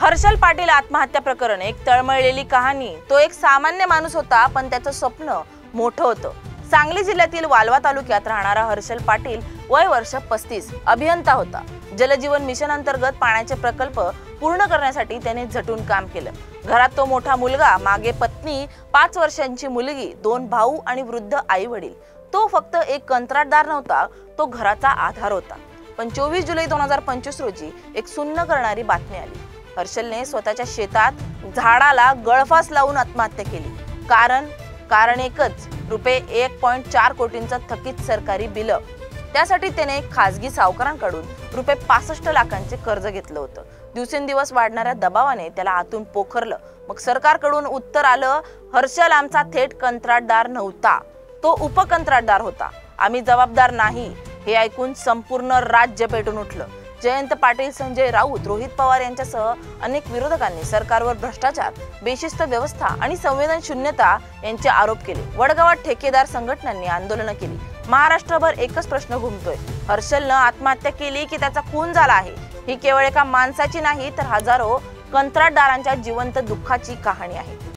हर्षल पाटील आत्महत्या प्रकरण एक तळमळलेली कहाणी। तो एक सामान्य माणूस होता, पण त्याचं स्वप्न मोठं होतं। सांगली जिल्ह्यातील वालवा तालुक्यात राहणारा हर्षल पाटील वय वर्ष 35 अभियंता होता। जलजीवन मिशन अंतर्गत पाण्याचे प्रकल्प पूर्ण करण्यासाठी त्याने झटून काम केलं। घरात तो मोठा मुलगा, मागे पत्नी, 5 वर्षांची मुलगी, 2 भाऊ आणि वृद्ध आई वडील। तो फक्त एक कंत्राटदार नव्हता, तो घराचा आधार होता। पण 24 जुलै 2025 रोजी एक सुन्न करणारी बातमी आली। हर्षलने स्वतःच्या शेतात झाडाला गळफास लावून आत्महत्या केली। कारण एकच, रुपये 1.4 कोटींचं थकीत सरकारी बिल। त्यासाठी त्याने खासगी सावकारांकडून रुपये 65 लाखांचे कर्ज घेतलं होतं। दिवसेंदिवस वाढणाऱ्या दबावाने त्याला आतून पोखरलं। मग सरकारकडून उत्तर आलं, हर्षल आमचा थेट कंत्राटदार नव्हता, तो उपकंत्राटदार होता, आम्ही जबाबदार नाही। हे ऐकून संपूर्ण राज्य पेटून उठलं। जयंत पाटील, संजय राऊत, रोहित पवार यांच्यासह अनेक विरोधकांनी सरकारवर भ्रष्टाचार, बेशिस्त व्यवस्था आणि संवेदनशून्यता यांचे आरोप केले। वडगावात ठेकेदार संघटनांनी आंदोलनं केली। महाराष्ट्रभर एकच प्रश्न घुमतोय, हर्षलनं आत्महत्या केली की त्याचा खून झाला आहे? ही केवळ एका माणसाची नाही, तर हजारो कंत्राटदारांच्या जिवंत दुःखाची कहाणी आहे।